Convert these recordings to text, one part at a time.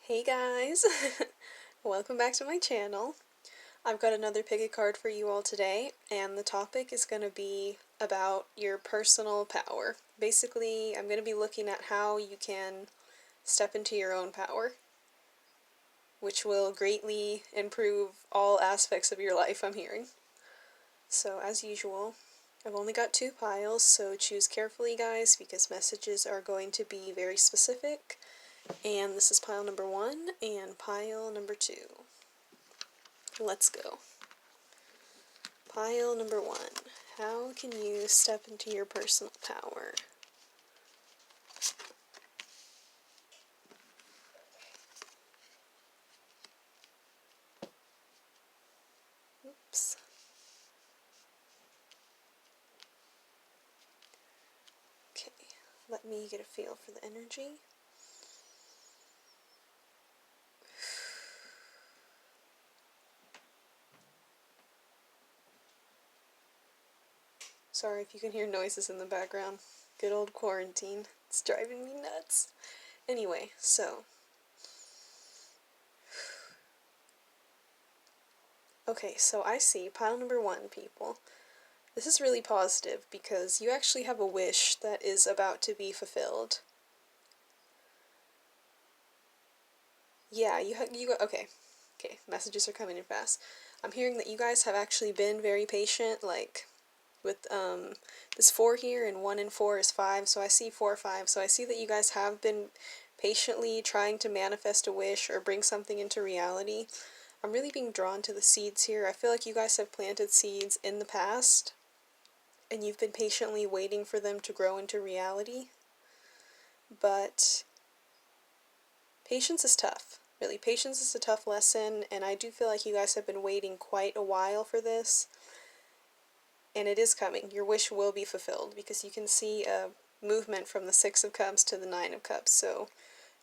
Hey guys! Welcome back to my channel. I've got another pick a card for you all today, and the topic is going to be about your personal power. Basically, I'm going to be looking at how you can step into your own power, which will greatly improve all aspects of your life, I'm hearing. So, as usual, I've only got 2 piles, so choose carefully, guys, because messages are going to be very specific. And this is pile number 1 and pile number 2. Let's go. Pile number 1. How can you step into your personal power? Oops. Okay, let me get a feel for the energy. Sorry if you can hear noises in the background. Good old quarantine. It's driving me nuts. Anyway, so. Okay, so I see pile number 1, people. This is really positive because you actually have a wish that is about to be fulfilled. Yeah, okay. Okay, messages are coming in fast. I'm hearing that you guys have actually been very patient, like, with, this 4 here, and 1 and 4 is 5, so I see 4, 5, so I see that you guys have been patiently trying to manifest a wish or bring something into reality. I'm really being drawn to the seeds here. I feel like you guys have planted seeds in the past, and you've been patiently waiting for them to grow into reality, but patience is tough. Really, patience is a tough lesson, and I do feel like you guys have been waiting quite a while for this. And it is coming. Your wish will be fulfilled, because you can see a movement from the 6 of Cups to the 9 of Cups. So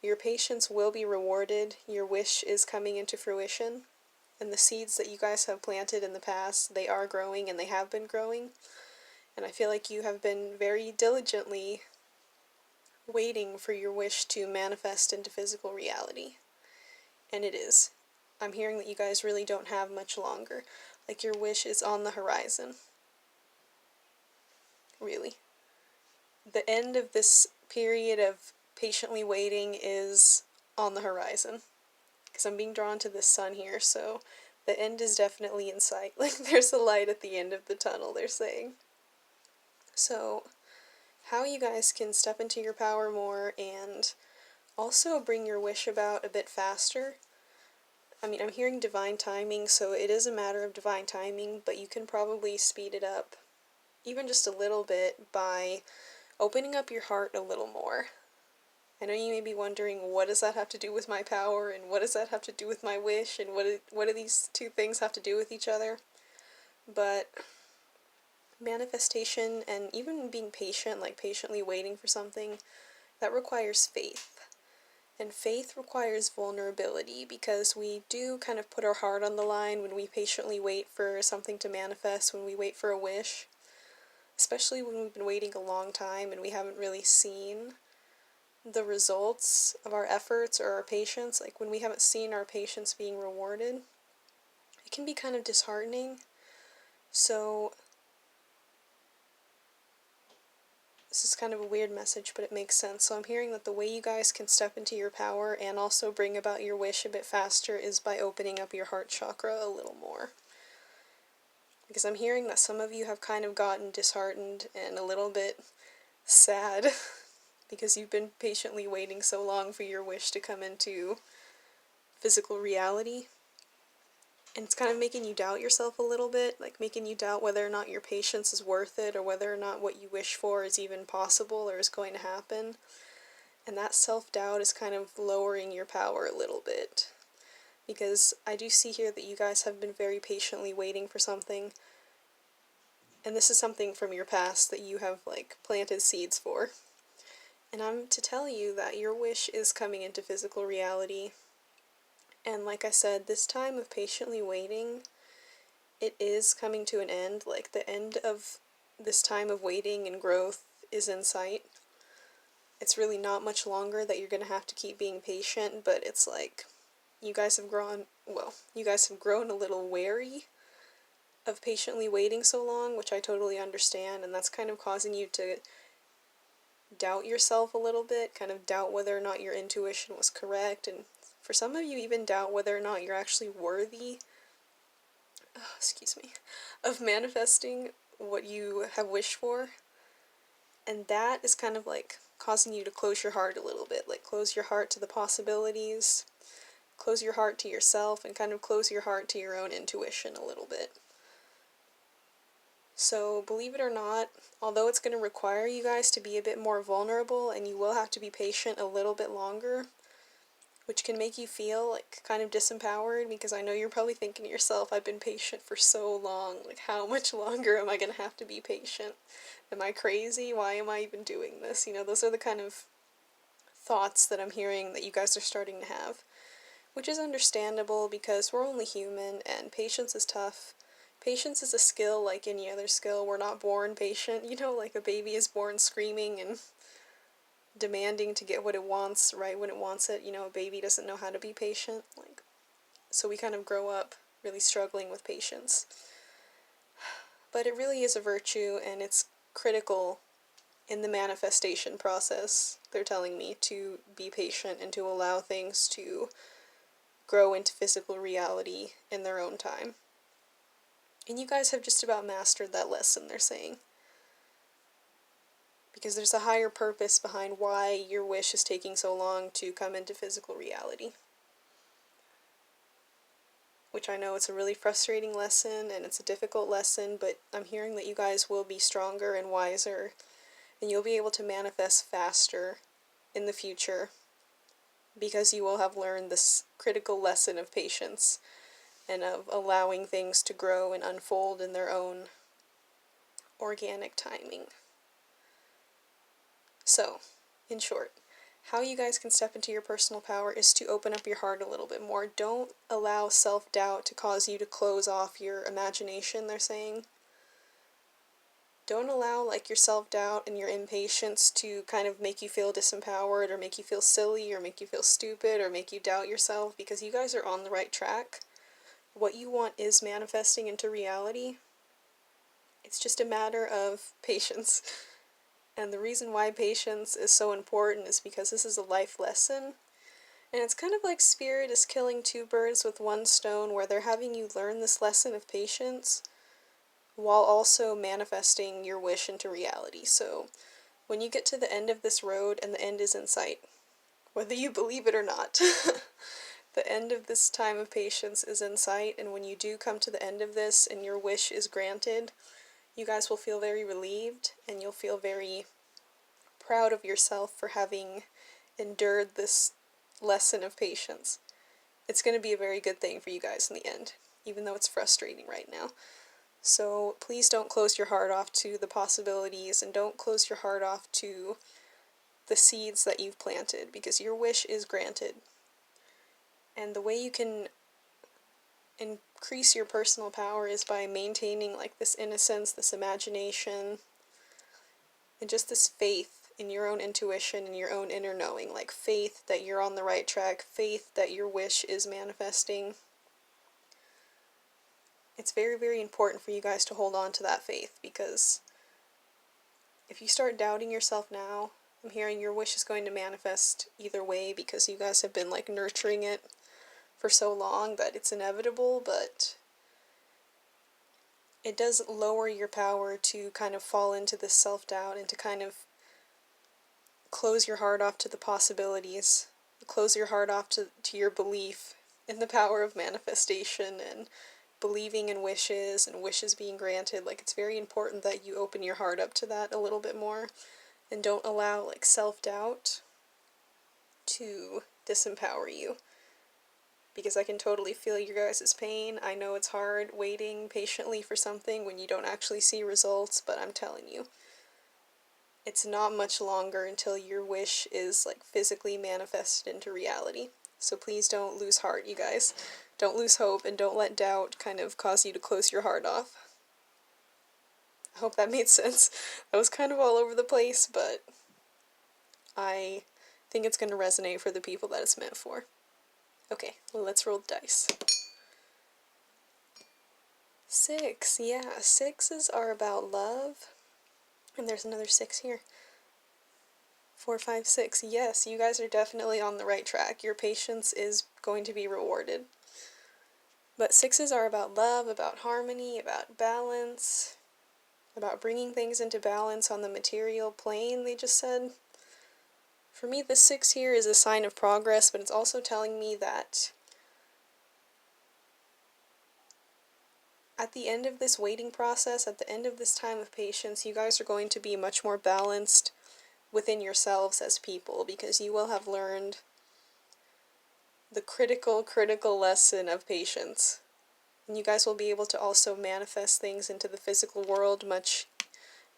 your patience will be rewarded. Your wish is coming into fruition. And the seeds that you guys have planted in the past, they are growing, and they have been growing. And I feel like you have been very diligently waiting for your wish to manifest into physical reality. And it is. I'm hearing that you guys really don't have much longer. Like, your wish is on the horizon. Really. The end of this period of patiently waiting is on the horizon. Because I'm being drawn to this sun here, so the end is definitely in sight. Like, there's a light at the end of the tunnel, they're saying. So, how you guys can step into your power more and also bring your wish about a bit faster. I mean, I'm hearing divine timing, so it is a matter of divine timing, but you can probably speed it up even just a little bit by opening up your heart a little more. I know you may be wondering, what does that have to do with my power, and what does that have to do with my wish, and what do these two things have to do with each other? But manifestation and even being patient, like patiently waiting for something, that requires faith. And faith requires vulnerability, because we do kind of put our heart on the line when we patiently wait for something to manifest, when we wait for a wish. Especially when we've been waiting a long time and we haven't really seen the results of our efforts or our patience. Like, when we haven't seen our patience being rewarded, it can be kind of disheartening. So this is kind of a weird message, but it makes sense. So I'm hearing that the way you guys can step into your power and also bring about your wish a bit faster is by opening up your heart chakra a little more. Because I'm hearing that some of you have kind of gotten disheartened and a little bit sad because you've been patiently waiting so long for your wish to come into physical reality. And it's kind of making you doubt yourself a little bit, like making you doubt whether or not your patience is worth it, or whether or not what you wish for is even possible or is going to happen. And that self-doubt is kind of lowering your power a little bit. Because I do see here that you guys have been very patiently waiting for something, and this is something from your past that you have, like, planted seeds for. And I'm to tell you that your wish is coming into physical reality. And like I said, this time of patiently waiting, it is coming to an end. Like, the end of this time of waiting and growth is in sight. it's really not much longer that you're gonna have to keep being patient, but it's like you guys have grown, well, you guys have grown a little wary of patiently waiting so long, which I totally understand, and that's kind of causing you to doubt yourself a little bit, kind of doubt whether or not your intuition was correct, and for some of you even doubt whether or not you're actually worthy, excuse me, of manifesting what you have wished for. And that is kind of like causing you to close your heart a little bit, like close your heart to the possibilities, close your heart to yourself, and kind of close your heart to your own intuition a little bit. So, believe it or not, although it's going to require you guys to be a bit more vulnerable and you will have to be patient a little bit longer, which can make you feel like kind of disempowered, because I know you're probably thinking to yourself, I've been patient for so long, like how much longer am I going to have to be patient? Am I crazy? Why am I even doing this? You know, those are the kind of thoughts that I'm hearing that you guys are starting to have, which is understandable because we're only human and patience is tough. Patience is a skill like any other skill. We're not born patient, you know, like a baby is born screaming and demanding to get what it wants right when it wants it. You know, a baby doesn't know how to be patient. Like, so we kind of grow up really struggling with patience. But it really is a virtue, and it's critical in the manifestation process, they're telling me, to be patient and to allow things to grow into physical reality in their own time. And you guys have just about mastered that lesson, they're saying. Because there's a higher purpose behind why your wish is taking so long to come into physical reality. Which I know it's a really frustrating lesson and it's a difficult lesson, but I'm hearing that you guys will be stronger and wiser, and you'll be able to manifest faster in the future because you will have learned this critical lesson of patience and of allowing things to grow and unfold in their own organic timing. So, in short, how you guys can step into your personal power is to open up your heart a little bit more. Don't allow self-doubt to cause you to close off your imagination, they're saying. Don't allow like your self-doubt and your impatience to kind of make you feel disempowered or make you feel silly or make you feel stupid or make you doubt yourself, because you guys are on the right track. What you want is manifesting into reality. It's just a matter of patience. And the reason why patience is so important is because this is a life lesson. And it's kind of like Spirit is killing two birds with one stone, where they're having you learn this lesson of patience while also manifesting your wish into reality. So when you get to the end of this road and the end is in sight, whether you believe it or not, the end of this time of patience is in sight, and when you do come to the end of this and your wish is granted, you guys will feel very relieved, and you'll feel very proud of yourself for having endured this lesson of patience. It's going to be a very good thing for you guys in the end, even though it's frustrating right now. So please don't close your heart off to the possibilities, and don't close your heart off to the seeds that you've planted, because your wish is granted. And the way you can increase your personal power is by maintaining like this innocence, this imagination, and just this faith in your own intuition and your own inner knowing, like faith that you're on the right track, faith that your wish is manifesting. It's very, very important for you guys to hold on to that faith, because if you start doubting yourself now, I'm hearing your wish is going to manifest either way, because you guys have been like nurturing it for so long that it's inevitable, but it does lower your power to kind of fall into this self-doubt and to kind of close your heart off to the possibilities, close your heart off to your belief in the power of manifestation and believing in wishes and wishes being granted. Like, it's very important that you open your heart up to that a little bit more and don't allow like self-doubt to disempower you, because I can totally feel your guys' pain. I know it's hard waiting patiently for something when you don't actually see results, but I'm telling you, it's not much longer until your wish is like physically manifested into reality. So please don't lose heart, you guys. Don't lose hope, and don't let doubt kind of cause you to close your heart off. I hope that made sense. That was kind of all over the place, but I think it's going to resonate for the people that it's meant for. Okay, well, let's roll the dice. 6, yeah, 6s are about love. And there's another 6 here. 4, 5, 6. Yes, you guys are definitely on the right track. Your patience is going to be rewarded. But 6s are about love, about harmony, about balance, about bringing things into balance on the material plane, they just said. For me, the 6 here is a sign of progress, but it's also telling me that at the end of this waiting process, at the end of this time of patience, you guys are going to be much more balanced within yourselves as people, because you will have learned the critical lesson of patience. And you guys will be able to also manifest things into the physical world much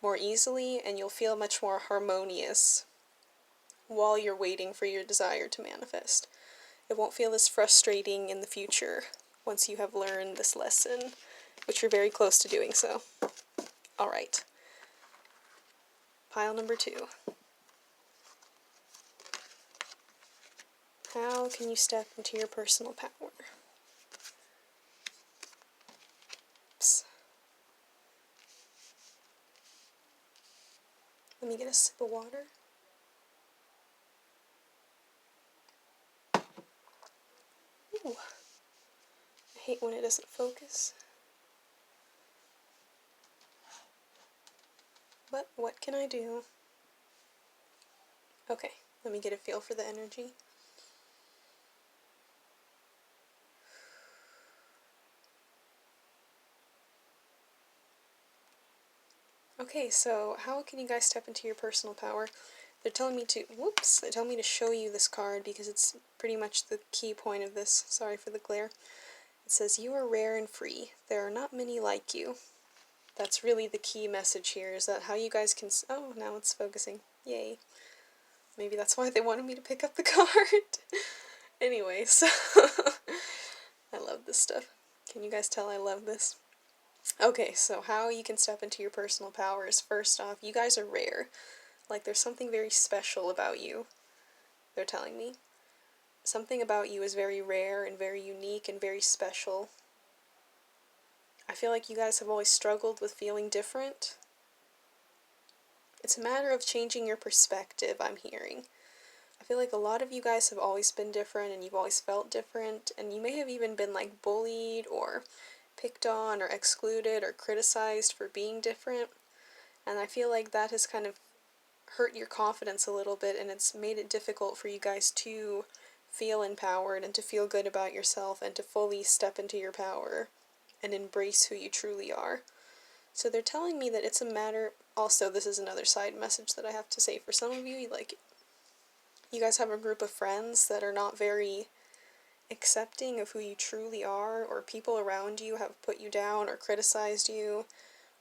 more easily, and you'll feel much more harmonious while you're waiting for your desire to manifest. It won't feel as frustrating in the future once you have learned this lesson, which you're very close to doing so. Alright. Pile number 2. How can you step into your personal power? Oops. Let me get a sip of water. Ooh. I hate when it doesn't focus. But what can I do? Okay, let me get a feel for the energy. Okay, so how can you guys step into your personal power? They're telling me to show you this card because it's pretty much the key point of this. Sorry for the glare. It says, you are rare and free. There are not many like you. That's really the key message here, is that how you guys can... Oh, now it's focusing. Yay. Maybe that's why they wanted me to pick up the card. Anyway, so... I love this stuff. Can you guys tell I love this? Okay, so how you can step into your personal power is, first off, you guys are rare. Like, there's something very special about you, they're telling me. Something about you is very rare and very unique and very special. I feel like you guys have always struggled with feeling different. It's a matter of changing your perspective, I'm hearing. I feel like a lot of you guys have always been different and you've always felt different, and you may have even been like bullied or picked on or excluded or criticized for being different, and I feel like that has kind of hurt your confidence a little bit, and it's made it difficult for you guys to feel empowered and to feel good about yourself and to fully step into your power and embrace who you truly are. So they're telling me that it's a matter... Also, this is another side message that I have to say. For some of you, like, you guys have a group of friends that are not very accepting of who you truly are, or people around you have put you down or criticized you,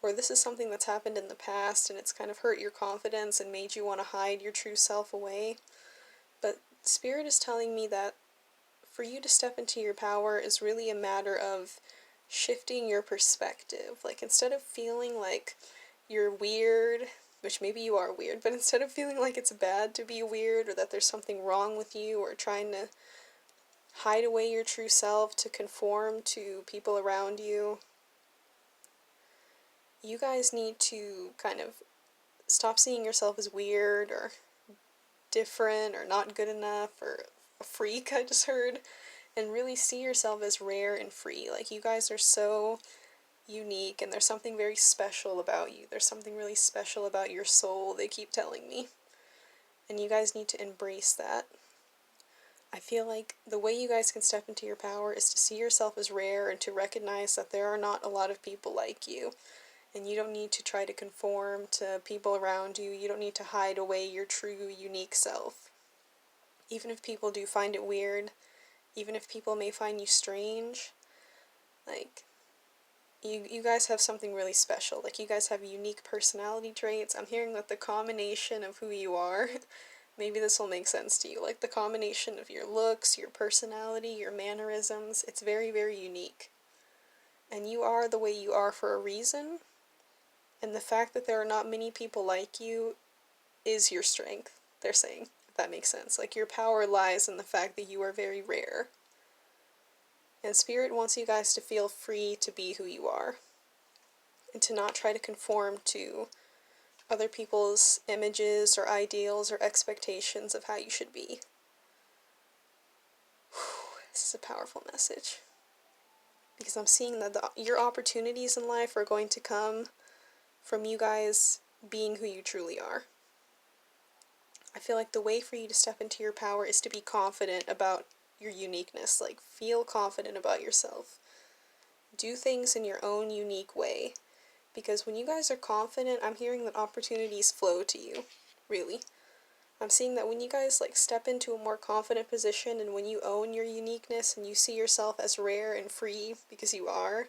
or this is something that's happened in the past and it's kind of hurt your confidence and made you want to hide your true self away. But Spirit is telling me that for you to step into your power is really a matter of shifting your perspective. Like, instead of feeling like you're weird, which maybe you are weird, but instead of feeling like it's bad to be weird or that there's something wrong with you or trying to hide away your true self to conform to people around you, you guys need to kind of stop seeing yourself as weird or different or not good enough or a freak, I just heard, and really see yourself as rare and free. Like, you guys are so unique, and there's something very special about you. There's something really special about your soul, they keep telling me. And you guys need to embrace that. I feel like the way you guys can step into your power is to see yourself as rare and to recognize that there are not a lot of people like you. And you don't need to try to conform to people around you. You don't need to hide away your true, unique self. Even if people do find it weird, even if people may find you strange, like, you guys have something really special. Like, you guys have unique personality traits. I'm hearing that the combination of who you are, maybe this will make sense to you, like the combination of your looks, your personality, your mannerisms, it's very, very unique. And you are the way you are for a reason. And the fact that there are not many people like you is your strength. they're saying, if that makes sense. Like, your power lies in the fact that you are very rare. And Spirit wants you guys to feel free to be who you are, and to not try to conform to other people's images or ideals or expectations of how you should be. This is a powerful message. Because I'm seeing that your opportunities in life are going to come from you guys being who you truly are. I feel like the way for you to step into your power is to be confident about your uniqueness. Like, feel confident about yourself. Do things in your own unique way. Because when you guys are confident, I'm hearing that opportunities flow to you. Really. I'm seeing that when you guys like step into a more confident position, and when you own your uniqueness and you see yourself as rare and free because you are,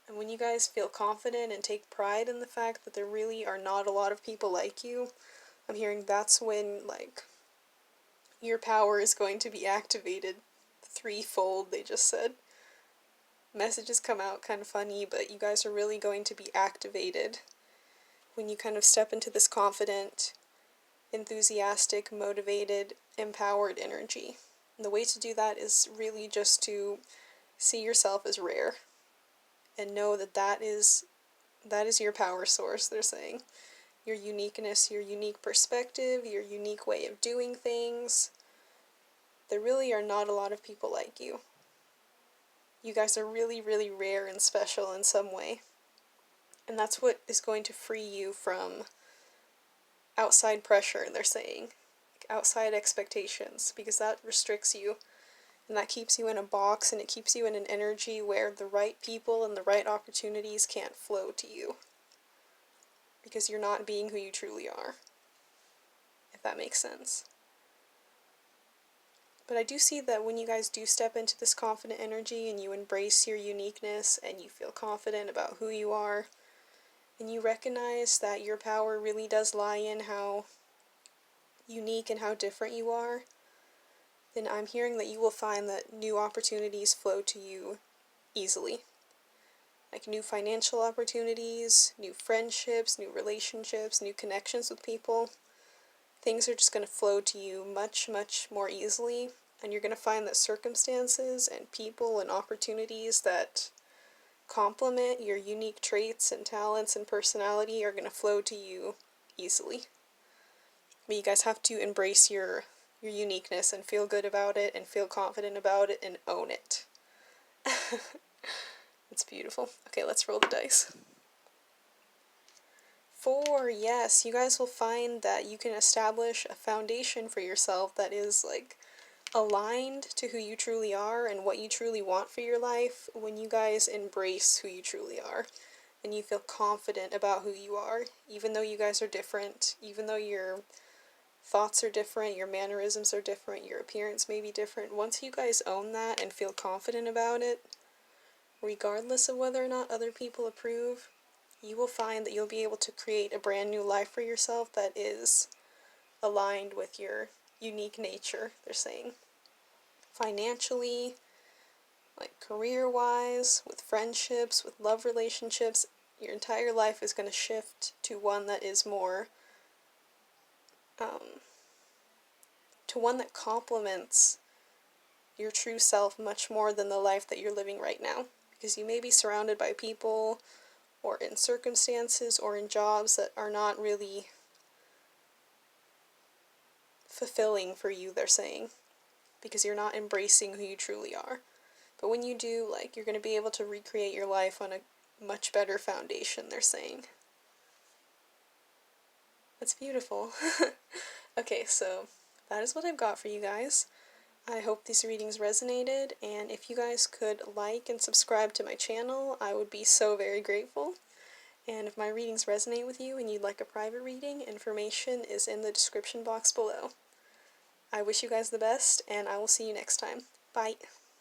and when you guys feel confident and take pride in the fact that there really are not a lot of people like you, I'm hearing that's when like your power is going to be activated threefold, they just said. Messages come out kind of funny, but you guys are really going to be activated when you kind of step into this confident, enthusiastic, motivated, empowered energy. And the way to do that is really just to see yourself as rare and know that that is your power source, they're saying. Your uniqueness, your unique perspective, your unique way of doing things. There really are not a lot of people like you. You guys are really, really rare and special in some way. And that's what is going to free you from outside pressure, they're saying. Outside expectations, because that restricts you. And that keeps you in a box, and it keeps you in an energy where the right people and the right opportunities can't flow to you. Because you're not being who you truly are. If that makes sense. But I do see that when you guys do step into this confident energy and you embrace your uniqueness and you feel confident about who you are, and you recognize that your power really does lie in how unique and how different you are, then I'm hearing that you will find that new opportunities flow to you easily. Like new financial opportunities, new friendships, new relationships, new connections with people. Things are just going to flow to you much, much more easily, and you're going to find that circumstances and people and opportunities that complement your unique traits and talents and personality are going to flow to you easily. But you guys have to embrace your uniqueness and feel good about it and feel confident about it and own it. It's beautiful. Okay, let's roll the dice. 4, yes, you guys will find that you can establish a foundation for yourself that is like aligned to who you truly are and what you truly want for your life when you guys embrace who you truly are and you feel confident about who you are, even though you guys are different, even though your thoughts are different, your mannerisms are different, your appearance may be different. Once you guys own that and feel confident about it, regardless of whether or not other people approve, you will find that you'll be able to create a brand new life for yourself that is aligned with your unique nature, they're saying. Financially, like career-wise, with friendships, with love relationships, your entire life is going to shift to one that is more, to one that complements your true self much more than the life that you're living right now. Because you may be surrounded by people or in circumstances or in jobs that are not really fulfilling for you, they're saying, because you're not embracing who you truly are. But when you do, like, you're going to be able to recreate your life on a much better foundation, they're saying. That's beautiful. Okay, so that is what I've got for you guys. I hope these readings resonated, and if you guys could like and subscribe to my channel, I would be so very grateful. And if my readings resonate with you and you'd like a private reading, information is in the description box below. I wish you guys the best, and I will see you next time. Bye.